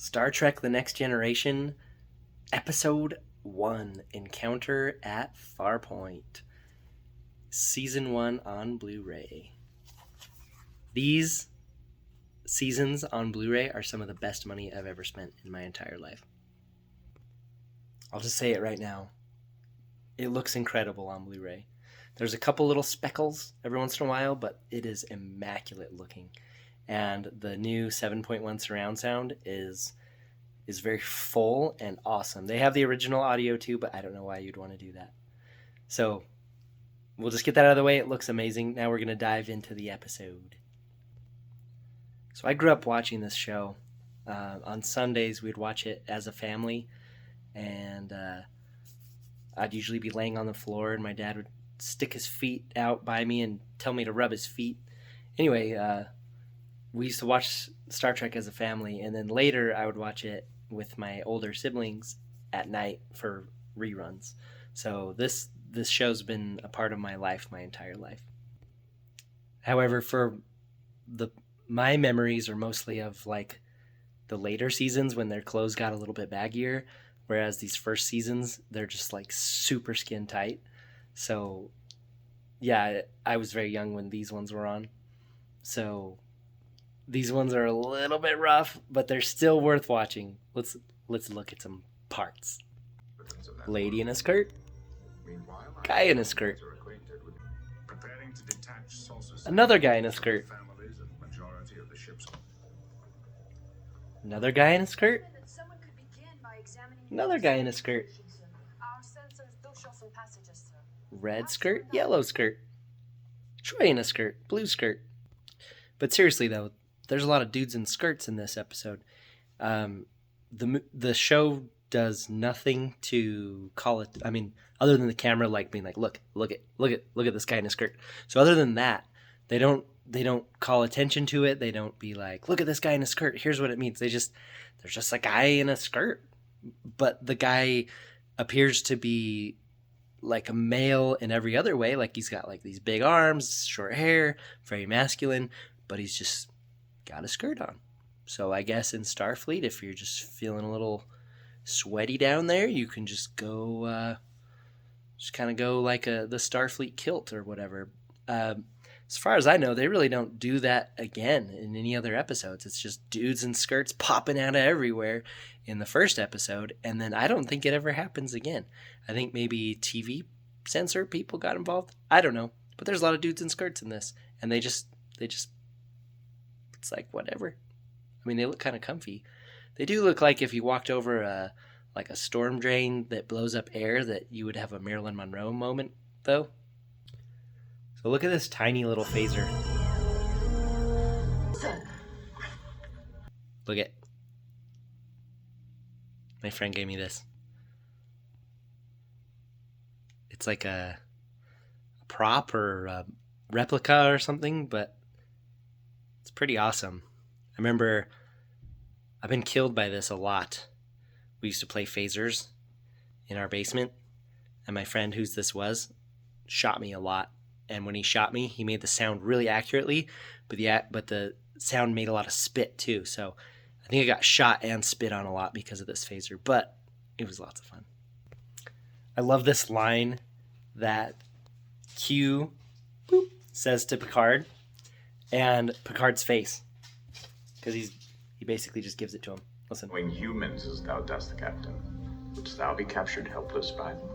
Star Trek The Next Generation, Episode 1, Encounter at Farpoint. Season 1 on Blu-ray. These seasons on Blu-ray are some of the best money I've ever spent in my entire life. I'll just say it right now. It looks incredible on Blu-ray. There's a couple little speckles every once in a while, but it is immaculate looking. And the new 7.1 surround sound is very full and awesome. They have the original audio too, but I don't know why you'd want to do that. So we'll just get that out of the way. It looks amazing. Now we're going to dive into the episode. So I grew up watching this show. On Sundays, we'd watch it as a family, and I'd usually be laying on the floor, and my dad would stick his feet out by me and tell me to rub his feet. Anyway, we used to watch Star Trek as a family, and then later I would watch it with my older siblings at night for reruns. So this show's been a part of my life my entire life. However, my memories are mostly of like the later seasons when their clothes got a little bit baggier, whereas these first seasons, they're just like super skin tight. So yeah, I was very young when these ones were on. So these ones are a little bit rough, but they're still worth watching. Let's look at some parts. Lady in a skirt. Guy in a skirt. Another guy in a skirt. Another guy in a skirt. Another guy in a skirt. Red skirt, yellow skirt. Troy in a skirt, blue skirt. But seriously though, there's a lot of dudes in skirts in this episode. The show does nothing to call it. I mean, other than the camera like being like, look at this guy in a skirt. So other than that, they don't call attention to it. They don't be like, look at this guy in a skirt. Here's what it means. There's just a guy in a skirt, but the guy appears to be like a male in every other way. Like he's got like these big arms, short hair, very masculine, but he's just got a skirt on. So I guess in Starfleet, if you're just feeling a little sweaty down there, you can just go, like the Starfleet kilt or whatever. As far as I know, they really don't do that again in any other episodes. It's just dudes in skirts popping out of everywhere in the first episode, and then I don't think it ever happens again. I think maybe TV censor people got involved. I don't know, but there's a lot of dudes in skirts in this, and they just it's like whatever. I mean, they look kind of comfy. They do look like if you walked over a storm drain that blows up air, that you would have a Marilyn Monroe moment, though. So look at this tiny little phaser. Look at. My friend gave me this. It's like a prop or a replica or something, but it's pretty awesome. I remember I've been killed by this a lot. We used to play phasers in our basement, and my friend whose this was shot me a lot. And when he shot me, he made the sound really accurately, but the sound made a lot of spit too. So I think I got shot and spit on a lot because of this phaser, but it was lots of fun. I love this line that Q says to Picard, and Picard's face, because he basically just gives it to him. Listen. Knowing humans as thou dost, Captain, wouldst thou be captured helpless by them?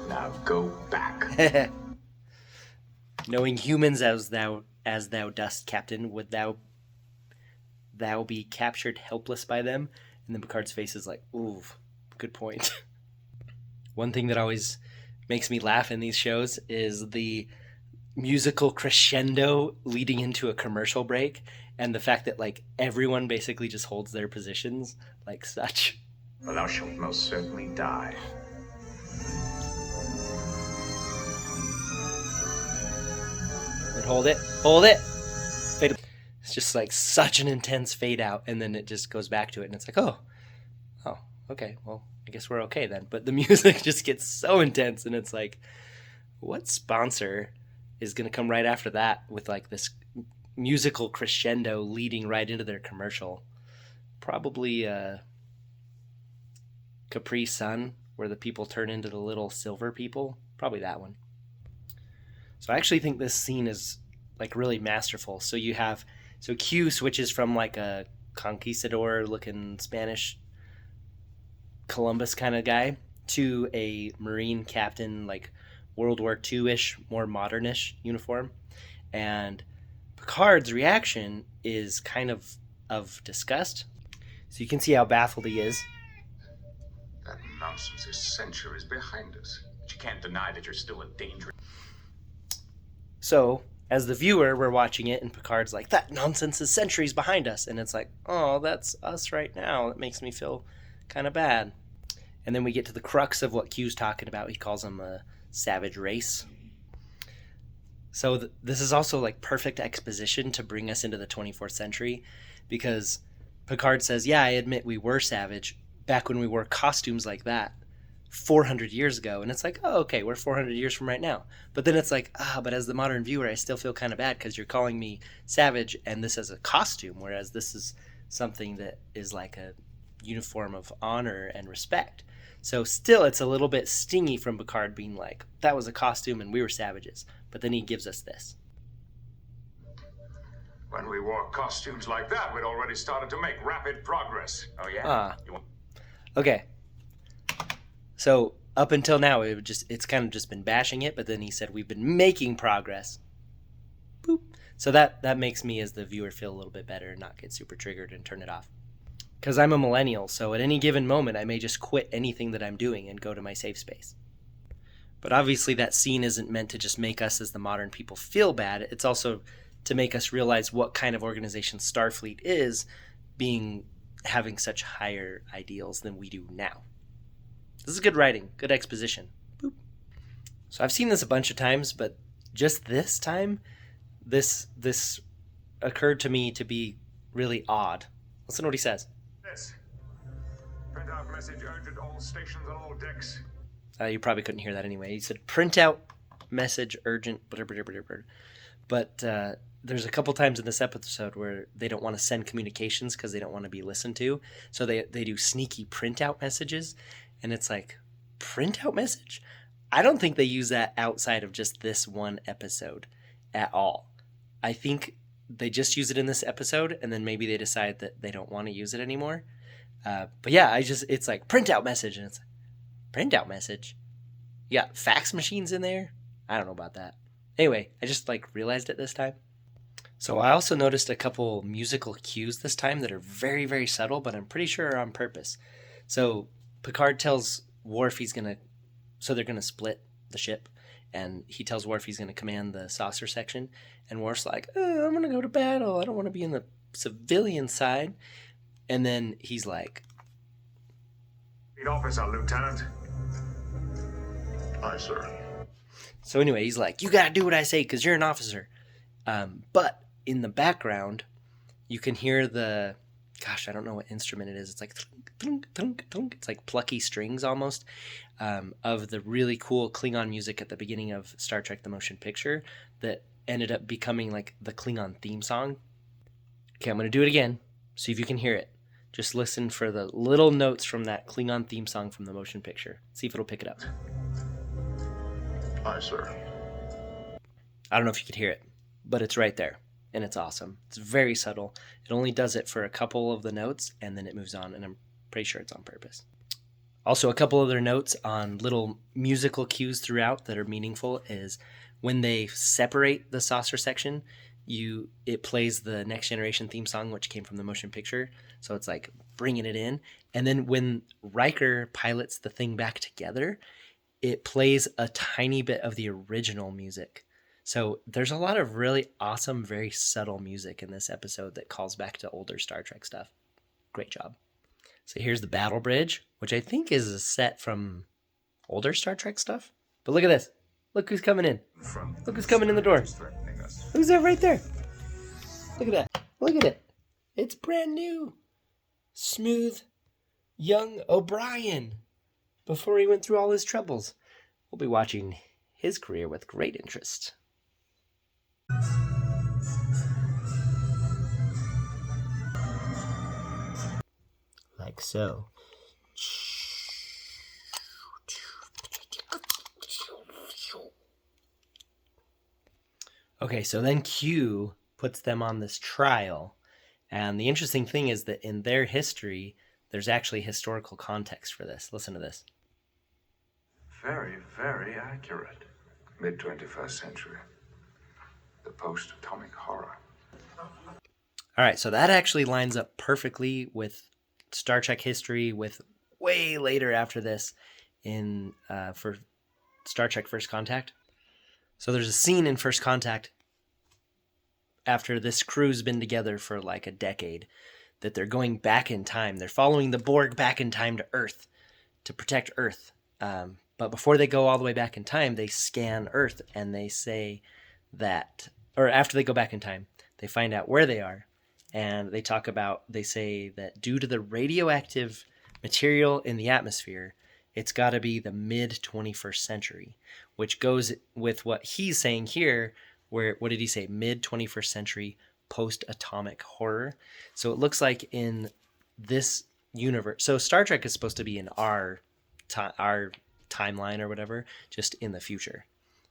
Now go back. Knowing humans as thou dost, Captain, would thou be captured helpless by them? And then Picard's face is like, ooh, good point. One thing that always makes me laugh in these shows is the musical crescendo leading into a commercial break, and the fact that like everyone basically just holds their positions like such. Well, thou shalt most certainly die. And hold it. Fade. It's just like such an intense fade out, and then it just goes back to it, and it's like, oh, okay, well, I guess we're okay then. But the music just gets so intense, and it's like, what sponsor is going to come right after that with like this musical crescendo leading right into their commercial? Probably Capri Sun, where the people turn into the little silver people. Probably that one. So I actually think this scene is like really masterful. So Q switches from like a conquistador looking Spanish Columbus kind of guy to a Marine captain, like World War II-ish, more modernish uniform. And Picard's reaction is kind of disgust. So you can see how baffled he is. That nonsense is centuries behind us. But you can't deny that you're still a danger. So, as the viewer, we're watching it, and Picard's like, that nonsense is centuries behind us. And it's like, oh, that's us right now. That makes me feel kind of bad. And then we get to the crux of what Q's talking about. He calls them a savage race. So this is also like perfect exposition to bring us into the 24th century, because Picard says, yeah, I admit we were savage back when we wore costumes like that 400 years ago. And it's like, oh, okay, we're 400 years from right now. But then it's like, but as the modern viewer, I still feel kind of bad because you're calling me savage and this is a costume, whereas this is something that is like a uniform of honor and respect. So still, it's a little bit stingy from Picard being like, that was a costume and we were savages. But then he gives us this. When we wore costumes like that, we'd already started to make rapid progress. Oh, yeah? Okay. So up until now, it's kind of just been bashing it, but then he said we've been making progress. Boop. So that makes me as the viewer feel a little bit better and not get super triggered and turn it off. Because I'm a millennial, so at any given moment, I may just quit anything that I'm doing and go to my safe space. But obviously that scene isn't meant to just make us as the modern people feel bad. It's also to make us realize what kind of organization Starfleet is, having such higher ideals than we do now. This is good writing, good exposition. Boop. So I've seen this a bunch of times, but just this time, this occurred to me to be really odd. Listen to what he says. This. Print out message urgent all stations and all decks. You probably couldn't hear that anyway. He said, print out message urgent, but there's a couple times in this episode where they don't want to send communications because they don't want to be listened to. So they do sneaky printout messages. And it's like, printout message? I don't think they use that outside of just this one episode at all. I think they just use it in this episode, and then maybe they decide that they don't want to use it anymore. But yeah, it's like printout message, and it's like, printout message? You got fax machines in there? I don't know about that. Anyway, I just realized it this time. So I also noticed a couple musical cues this time that are very, very subtle, but I'm pretty sure are on purpose. So Picard tells Worf they're going to split the ship, and he tells Worf he's going to command the saucer section, and Worf's like, I'm going to go to battle. I don't want to be in the civilian side. And then he's like, Lead officer, Lieutenant. Aye, sir. So anyway, he's like, you got to do what I say because you're an officer. But in the background, you can hear I don't know what instrument it is. It's like thunk, thunk, thunk. It's like plucky strings almost of the really cool Klingon music at the beginning of Star Trek: The Motion Picture that ended up becoming like the Klingon theme song. Okay, I'm going to do it again. See if you can hear it. Just listen for the little notes from that Klingon theme song from the motion picture. See if it'll pick it up. Aye, sir. I don't know if you could hear it, but it's right there. And it's awesome. It's very subtle. It only does it for a couple of the notes, and then it moves on, and I'm pretty sure it's on purpose. Also, a couple other notes on little musical cues throughout that are meaningful is when they separate the saucer section, it plays the Next Generation theme song, which came from the motion picture. So it's like bringing it in. And then when Riker pilots the thing back together, it plays a tiny bit of the original music. So there's a lot of really awesome, very subtle music in this episode that calls back to older Star Trek stuff. Great job. So here's the battle bridge, which I think is a set from older Star Trek stuff. But look at this. Look who's coming in. Look who's coming in the door. Who's that right there? Look at that. Look at it. It's brand new. Smooth, young O'Brien. Before he went through all his troubles. We'll be watching his career with great interest. like so. Okay, so then Q puts them on this trial. And the interesting thing is that in their history, there's actually historical context for this. Listen to this. Very, very accurate. Mid-21st century. The post-atomic horror. All right, so that actually lines up perfectly with Star Trek history, with way later after this in for Star Trek First Contact. So there's a scene in First Contact after this crew's been together for like a decade that they're going back in time. They're following the Borg back in time to Earth to protect Earth. But before they go all the way back in time, they scan Earth and they say that, or after they go back in time, they find out where they are. And they say that due to the radioactive material in the atmosphere, it's got to be the mid-21st century, which goes with what he's saying here, where, what did he say? Mid-21st century post-atomic horror. So it looks like in this universe, so Star Trek is supposed to be in our timeline or whatever, just in the future.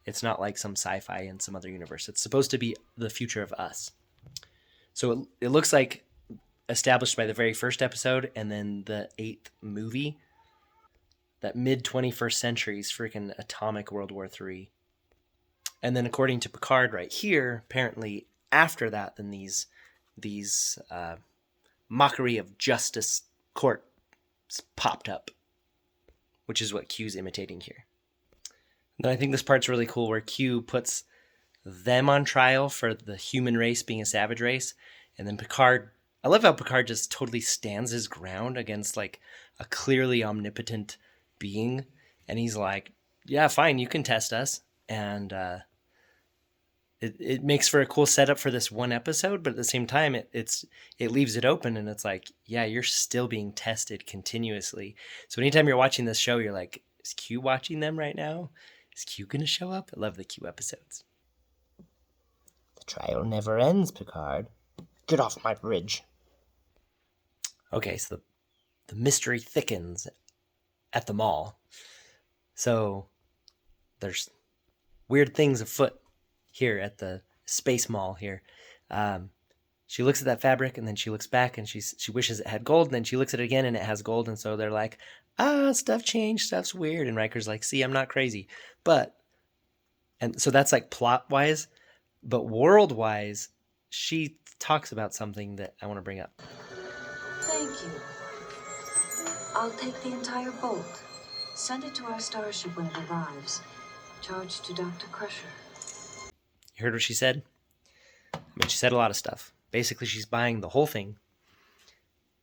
It's not like some sci-fi in some other universe. It's supposed to be the future of us. So it looks like established by the very first episode and then the 8th movie, that mid-21st century is freaking atomic World War III. And then according to Picard right here, apparently after that, then these mockery of justice courts popped up, which is what Q's imitating here. And then I think this part's really cool where Q puts them on trial for the human race being a savage race. And then Picard, I love how Picard just totally stands his ground against like a clearly omnipotent being. And he's like, yeah, fine, you can test us. And it makes for a cool setup for this one episode, but at the same time, it leaves it open and it's like, yeah, you're still being tested continuously. So anytime you're watching this show, you're like, is Q watching them right now? Is Q going to show up? I love the Q episodes. The trial never ends, Picard. Get off my bridge. Okay, so the mystery thickens at the mall. So there's weird things afoot here at the space mall here. She looks at that fabric and then she looks back and she wishes it had gold, and then she looks at it again and it has gold, and so they're like, stuff changed, stuff's weird, and Riker's like, see, I'm not crazy. And so that's like plot wise, but world wise, she talks about something that I want to bring up. Thank you. I'll take the entire bolt. Send it to our starship when it arrives. Charge to Dr. Crusher. You heard what she said? I mean, she said a lot of stuff. Basically, she's buying the whole thing.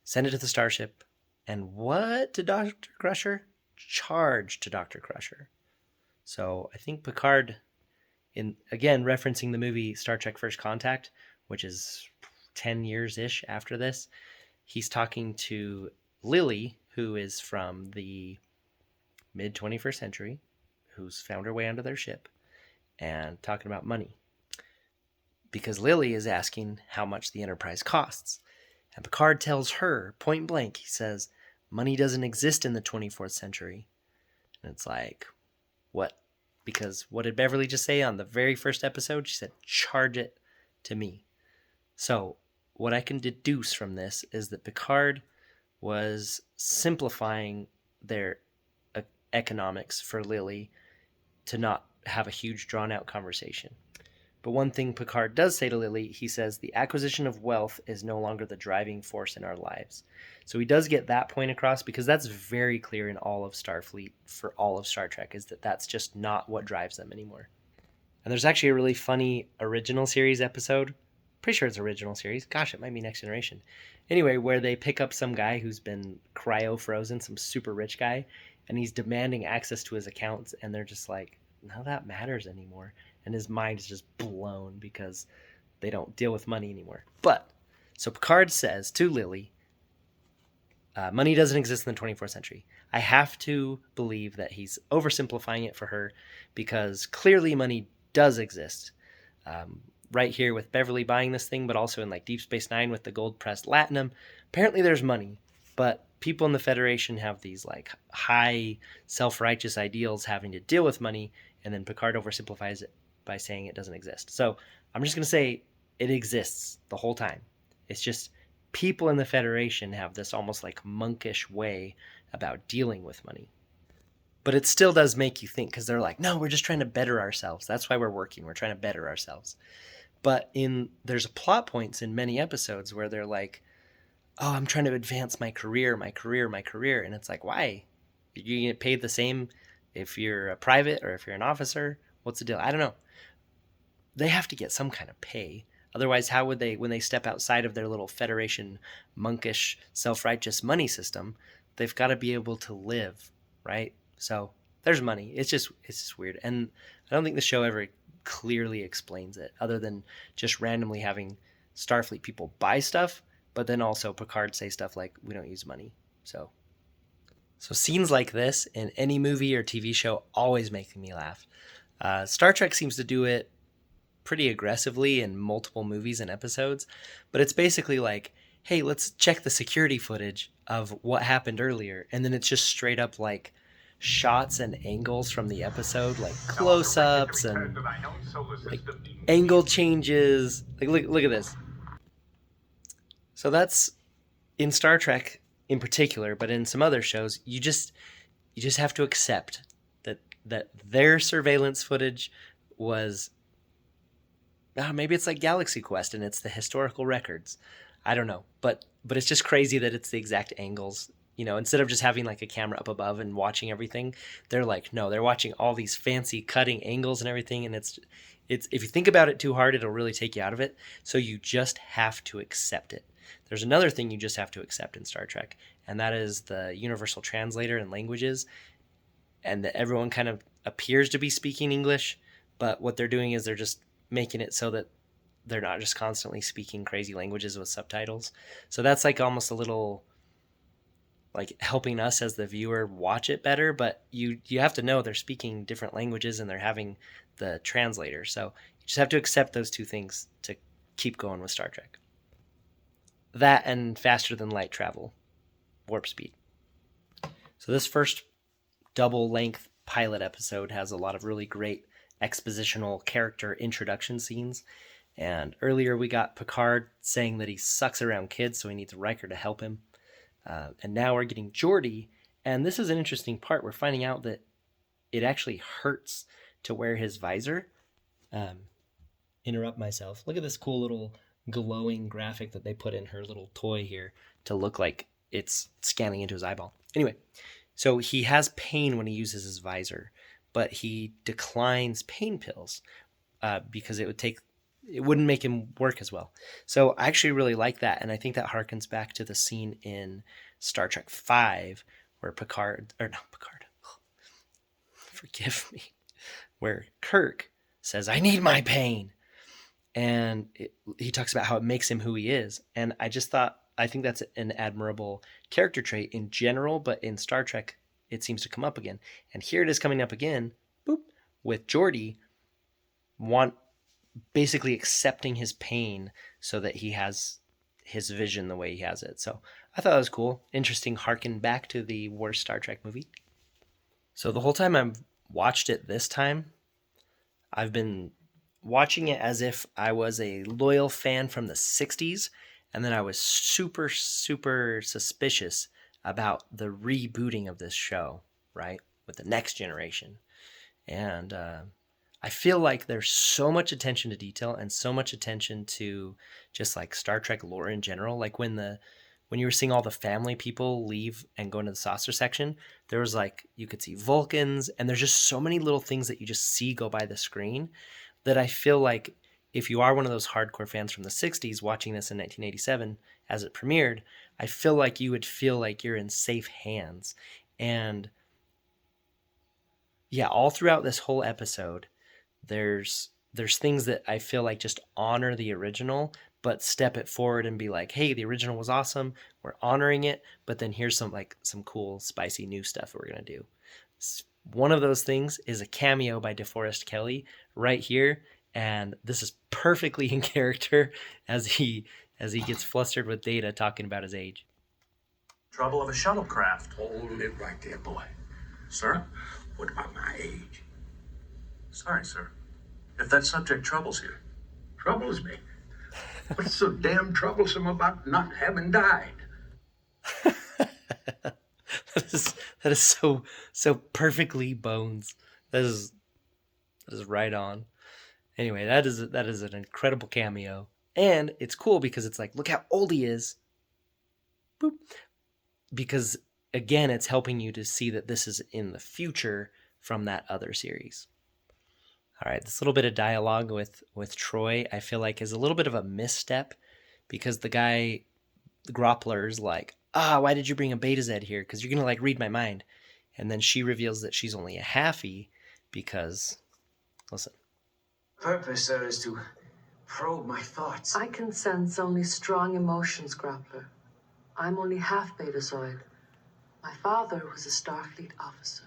Send it to the starship. And what to Dr. Crusher? Charge to Dr. Crusher. So I think Picard, again, referencing the movie Star Trek First Contact, which is 10 years-ish after this, he's talking to Lily, who is from the mid-21st century, who's found her way onto their ship, and talking about money. Because Lily is asking how much the Enterprise costs. And Picard tells her, point blank, he says, money doesn't exist in the 24th century. And it's like, what? Because what did Beverly just say on the very first episode? She said, charge it to me. So what I can deduce from this is that Picard was simplifying their economics for Lily to not have a huge drawn-out conversation. But one thing Picard does say to Lily, he says, the acquisition of wealth is no longer the driving force in our lives. So he does get that point across, because that's very clear in all of Starfleet for all of Star Trek, is that that's just not what drives them anymore. And there's actually a really funny original series episode. Pretty sure it's original series. Gosh, it might be Next Generation. Anyway, where they pick up some guy who's been cryo-frozen, some super rich guy, and he's demanding access to his accounts, and they're just like, none of that matters anymore. And his mind is just blown because they don't deal with money anymore. But, so Picard says to Lily, money doesn't exist in the 24th century. I have to believe that he's oversimplifying it for her, because clearly money does exist. Right here with Beverly buying this thing, but also in like Deep Space Nine with the gold-pressed latinum. Apparently there's money, but people in the Federation have these like high self-righteous ideals having to deal with money, and then Picard oversimplifies it by saying it doesn't exist. So I'm just going to say it exists the whole time. It's just people in the Federation have this almost like monkish way about dealing with money. But it still does make you think, because they're like, no, we're just trying to better ourselves. That's why we're working. We're trying to better ourselves. But there's plot points in many episodes where they're like, oh, I'm trying to advance my career. And it's like, why? You get paid the same if you're a private or if you're an officer? What's the deal? I don't know. They have to get some kind of pay. Otherwise, how would they, when they step outside of their little Federation monkish, self-righteous money system, they've got to be able to live, right? So there's money. It's just weird. And I don't think the show ever clearly explains it, other than just randomly having Starfleet people buy stuff, but then also Picard say stuff like, we don't use money. So scenes like this in any movie or TV show always make me laugh. Star Trek seems to do it pretty aggressively in multiple movies and episodes, but it's basically like, hey, let's check the security footage of what happened earlier, and then it's just straight up like shots and angles from the episode, like close-ups and like angle changes. Like look at this. So that's in Star Trek in particular, but in some other shows, you just have to accept that their surveillance footage was, maybe it's like Galaxy Quest and it's the historical records. I don't know, but it's just crazy that it's the exact angles. You know, instead of just having like a camera up above and watching everything, they're like, no, they're watching all these fancy cutting angles and everything, and it's if you think about it too hard, it'll really take you out of it. So you just have to accept it. There's another thing you just have to accept in Star Trek, and that is the universal translator in languages, and that everyone kind of appears to be speaking English, but what they're doing is they're just making it so that they're not just constantly speaking crazy languages with subtitles. So that's like almost a little like helping us as the viewer watch it better, but you have to know they're speaking different languages and they're having the translator. So you just have to accept those two things to keep going with Star Trek. That and faster than light travel, warp speed. So this first double length pilot episode has a lot of really great expositional character introduction scenes. And earlier we got Picard saying that he sucks around kids, so he needs Riker to help him. And now we're getting Geordi, and this is an interesting part. We're finding out that it actually hurts to wear his visor. Interrupt myself. Look at this cool little glowing graphic that they put in her little toy here to look like it's scanning into his eyeball. Anyway, so he has pain when he uses his visor, but he declines pain pills because it wouldn't make him work as well. So I actually really like that, and I think that harkens back to the scene in Star Trek V where forgive me, where Kirk says, I need my pain. And he talks about how it makes him who he is. And I think that's an admirable character trait in general, but in Star Trek, it seems to come up again. And here it is coming up again, with Geordi basically accepting his pain so that he has his vision the way he has it. So I thought that was cool. Interesting, harken back to the worst Star Trek movie. So the whole time I've watched it this time, I've been watching it as if I was a loyal fan from the 60s, and then I was super, super suspicious about the rebooting of this show, right, with the Next Generation. And I feel like there's so much attention to detail and so much attention to just like Star Trek lore in general. Like when you were seeing all the family people leave and go into the saucer section, there was like, you could see Vulcans, and there's just so many little things that you just see go by the screen that I feel like if you are one of those hardcore fans from the 60s watching this in 1987 as it premiered, I feel like you would feel like you're in safe hands. And yeah, all throughout this whole episode, there's things that I feel like just honor the original, but step it forward and be like, hey, the original was awesome, we're honoring it, but then here's some cool, spicy new stuff we're going to do. One of those things is a cameo by DeForest Kelley right here, and this is perfectly in character as he gets flustered with Data talking about his age. Trouble of a shuttlecraft. Hold it right there, boy. Sir? What about my age? Sorry, sir. If that subject troubles you. Troubles me. What's so damn troublesome about not having died? that is so perfectly Bones. That is right on. Anyway, that is an incredible cameo, and it's cool because it's like, look how old he is. Boop. Because again, it's helping you to see that this is in the future from that other series. All right, this little bit of dialogue with Troy, I feel like is a little bit of a misstep because the guy, the Groppler's like, why did you bring a Beta Z here? Because you're going to like read my mind. And then she reveals that she's only a halfie because, listen. Purpose, sir, is to probe my thoughts. I can sense only strong emotions, Grappler. I'm only half Betazoid. My father was a Starfleet officer.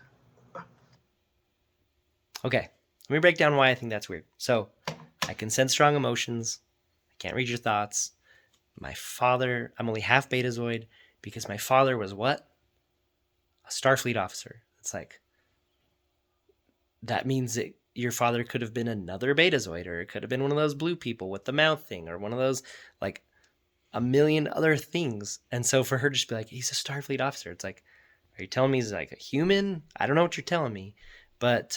Okay, let me break down why I think that's weird. So, I can sense strong emotions. I can't read your thoughts. My father, I'm only half Betazoid because my father was what? A Starfleet officer. It's like, that means that your father could have been another Betazoid, or it could have been one of those blue people with the mouth thing, or one of those, like, a million other things. And so for her to just be like, he's a Starfleet officer, it's like, are you telling me he's like a human? I don't know what you're telling me. But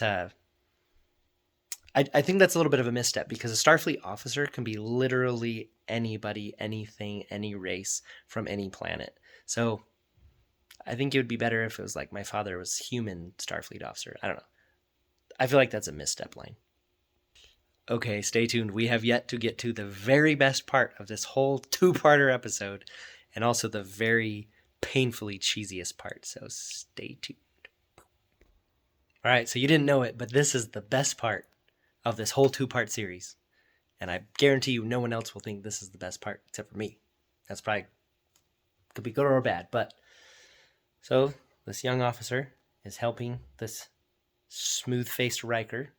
I think that's a little bit of a misstep because a Starfleet officer can be literally anybody, anything, any race from any planet. So I think it would be better if it was like my father was human Starfleet officer. I don't know. I feel like that's a misstep line. Okay, stay tuned. We have yet to get to the very best part of this whole two-parter episode, and also the very painfully cheesiest part, so stay tuned. All right, so you didn't know it, but this is the best part of this whole two-part series, and I guarantee you no one else will think this is the best part except for me. That's probably, could be good or bad, but so this young officer is helping this smooth-faced Riker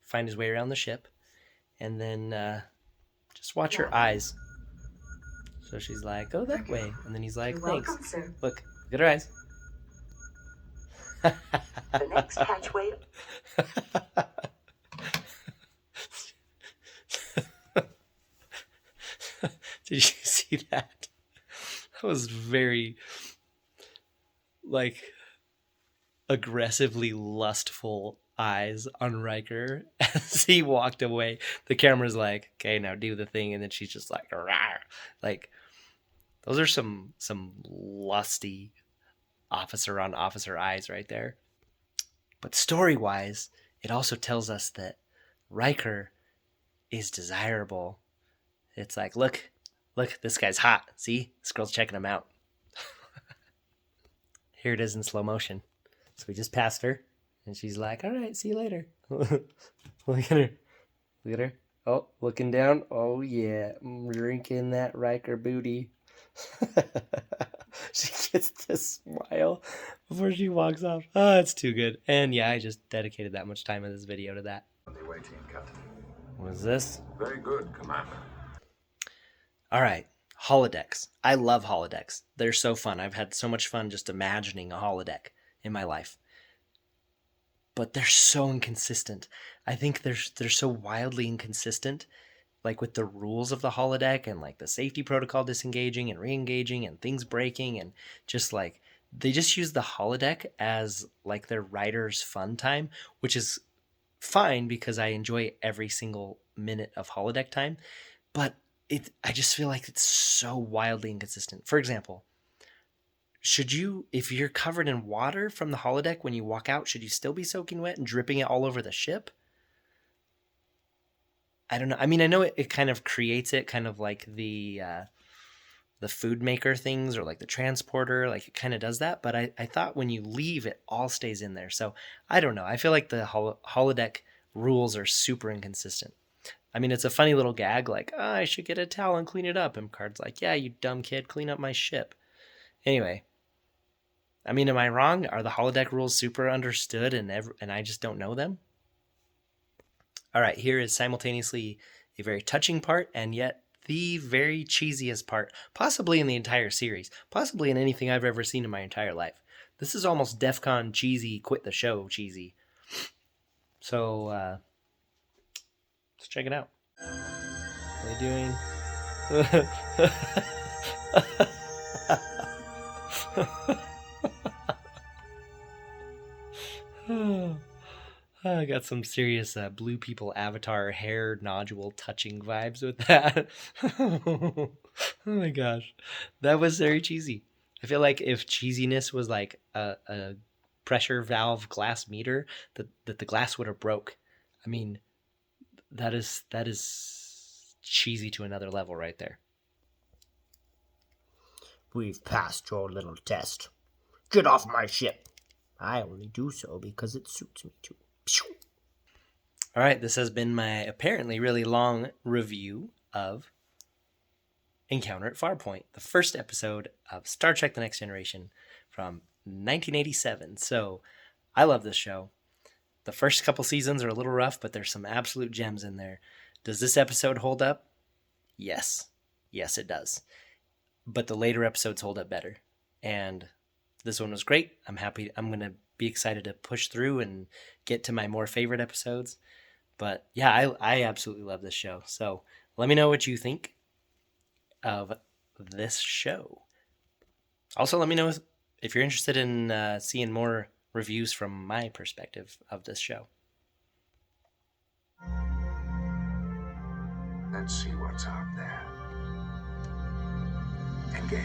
find his way around the ship. And then just watch her eyes. So she's like, go that way. And then he's like, thanks. Welcome, sir. Look at her eyes. The next hatchway. Did you see that? That was very, like, aggressively lustful eyes on Riker as he walked away. The camera's like, okay, now do the thing, and then she's just like, rawr. Like, those are some lusty officer on officer eyes right there. But story-wise, it also tells us that Riker is desirable. It's like, look, this guy's hot. See, this girl's checking him out. Here it is in slow motion. So we just passed her. And she's like, all right, see you later. Look at her. Look at her. Oh, looking down. Oh, yeah. Drinking that Riker booty. She gets this smile before she walks off. Oh, it's too good. And yeah, I just dedicated that much time in this video to that. Waiting, Captain. What is this? Very good, Commander. All right. Holodecks. I love holodecks. They're so fun. I've had so much fun just imagining a holodeck in my life. But they're so inconsistent. I think they're so wildly inconsistent, like with the rules of the holodeck and like the safety protocol disengaging and re-engaging and things breaking, and just like they just use the holodeck as like their writer's fun time, which is fine because I enjoy every single minute of holodeck time. But I just feel like it's so wildly inconsistent. For example, should you, if you're covered in water from the holodeck when you walk out, should you still be soaking wet and dripping it all over the ship? I don't know. I mean, I know it kind of creates it, kind of like the food maker things or like the transporter, like it kind of does that. But I thought when you leave, it all stays in there. So I don't know. I feel like the holodeck rules are super inconsistent. I mean, it's a funny little gag, like, I should get a towel and clean it up. And Picard's like, yeah, you dumb kid, clean up my ship. Anyway. I mean, am I wrong? Are the holodeck rules super understood and I just don't know them? All right, here is simultaneously a very touching part and yet the very cheesiest part, possibly in the entire series, possibly in anything I've ever seen in my entire life. This is almost DEFCON cheesy, quit the show cheesy. So, let's check it out. What are they doing? I got some serious blue people avatar hair nodule touching vibes with that. Oh my gosh. That was very cheesy. I feel like if cheesiness was like a pressure valve glass meter, that the glass would have broke. I mean, that is cheesy to another level right there. We've passed your little test. Get off my ship. I only do so because it suits me to. All right, this has been my apparently really long review of Encounter at Farpoint, the first episode of Star Trek The Next Generation from 1987. So I love this show. The first couple seasons are a little rough, but there's some absolute gems in there. Does this episode hold up? Yes. Yes, it does. But the later episodes hold up better. And this one was great. I'm happy. I'm going to be excited to push through and get to my more favorite episodes. But yeah, I absolutely love this show. So let me know what you think of this show. Also, let me know if you're interested in seeing more reviews from my perspective of this show. Let's see what's out there. Engage.